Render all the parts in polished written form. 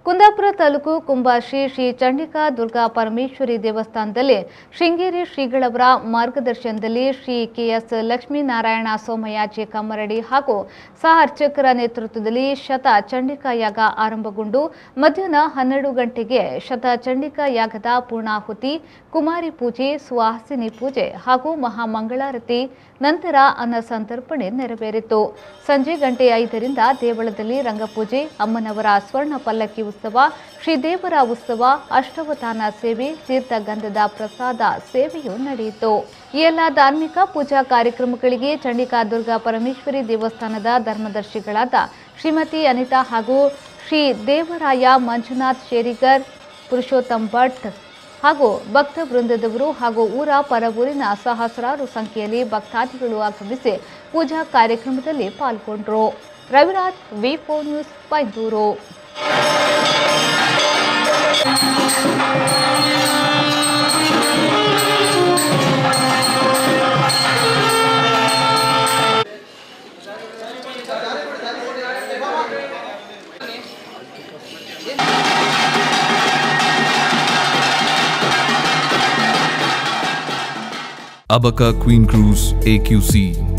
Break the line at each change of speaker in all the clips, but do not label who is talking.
ಕುಂದಾಪುರ ತಾಲೂಕು ಕುಂಬಾಶ್ರೀ ಶ್ರೀ ಚಂಡಿಕಾ ದುರ್ಗಾ ಪರಮೇಶ್ವರಿ ದೇವಸ್ಥಾನದಲ್ಲಿ ಶೃಂಗೇರಿ ಶ್ರೀಗಳವರ ಮಾರ್ಗದರ್ಶನದಲ್ಲಿ ಶ್ರೀ ಕೆಎಸ್ ಲಕ್ಷ್ಮೀನಾರಾಯಣ ಸೋಮಯಾಜಿ ಕಮ್ಮರಡಿ ಹಾಗೂ ಸಹ ಅರ್ಚಕರ ನೇತೃತ್ವದಲ್ಲಿ ಶತ ಚಂಡಿಕಾ ಯಾಗ ಆರಂಭಗೊಂಡು ಮಧ್ಯಾಹ್ನ 12 ಗಂಟೆಗೆ ಶತ ಚಂಡಿಕಾ ಯಾಗದ ಪೂರ್ಣಾಹುತಿ, ಕುಮಾರಿ ಪೂಜೆ, ಸುವಾಸಿನಿ ಪೂಜೆ ಹಾಗೂ ಮಹಾಮಂಗಳಾರತಿ ನಂತರ ಅನ್ನ ಸಂತರ್ಪಣೆ ನೆರವೇರಿತು. ಸಂಜೆ 5:05ರಿಂದ ದೇವಳದಲ್ಲಿ ರಂಗಪೂಜೆ, ಅಮ್ಮನವರ ಸ್ವರ್ಣ ಪಲ್ಲಕ್ಕಿ ಉತ್ಸವ, ಶ್ರೀದೇವರ ಉತ್ಸವ, ಅಷ್ಟವಧಾನ ಸೇವೆ, ತೀರ್ಥಗಂಧದ ಪ್ರಸಾದ ಸೇವೆಯು ನಡೆಯಿತು. ಈ ಎಲ್ಲ ಧಾರ್ಮಿಕ ಪೂಜಾ ಕಾರ್ಯಕ್ರಮಗಳಿಗೆ ಚಂಡಿಕಾ ದುರ್ಗಾ ಪರಮೇಶ್ವರಿ ದೇವಸ್ಥಾನದ ಧರ್ಮದರ್ಶಿಗಳಾದ ಶ್ರೀಮತಿ ಅನಿತಾ ಹಾಗೂ ಶ್ರೀ ದೇವರಾಯ ಮಂಜುನಾಥ್ ಶೇರಿಗರ್, ಪುರುಷೋತ್ತಮ್ ಭಟ್ ಹಾಗೂ ಭಕ್ತ ವೃಂದದವರು ಹಾಗೂ ಊರ ಪರವೂರಿನ ಸಹಸ್ರಾರು ಸಂಖ್ಯೆಯಲ್ಲಿ ಭಕ್ತಾದಿಗಳು ಆಗಮಿಸಿ ಪೂಜಾ ಕಾರ್ಯಕ್ರಮದಲ್ಲಿ ಪಾಲ್ಗೊಂಡರು. ರವಿರಾಜ್, ವಿ4 news, Byndoor.
Abaka Queen Cruise AQC,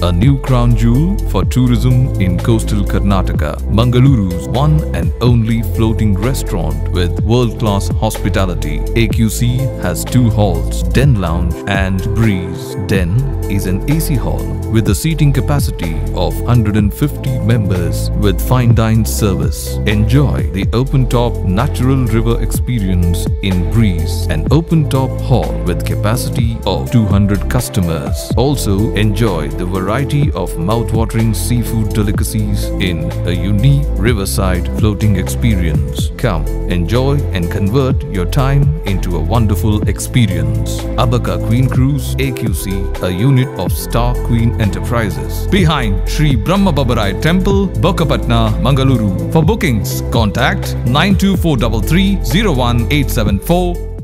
a new crown jewel for tourism in coastal Karnataka. Mangaluru's one and only floating restaurant with world-class hospitality. AQC has 2 halls, Den Lounge and Breeze. Den is an AC hall with a seating capacity of 150 members with fine dine service. Enjoy the open-top natural river experience in Breeze, an open-top hall with capacity of 200 customers. Also enjoy the variety of mouth-watering seafood delicacies in a unique riverside floating experience. Come, enjoy and convert your time into a wonderful experience. Abaka Queen Cruise AQC, a unit of Star Queen Enterprises, behind Sri Brahma Babarai Temple, Bokapatna, Mangaluru. For bookings, contact 92433 01874.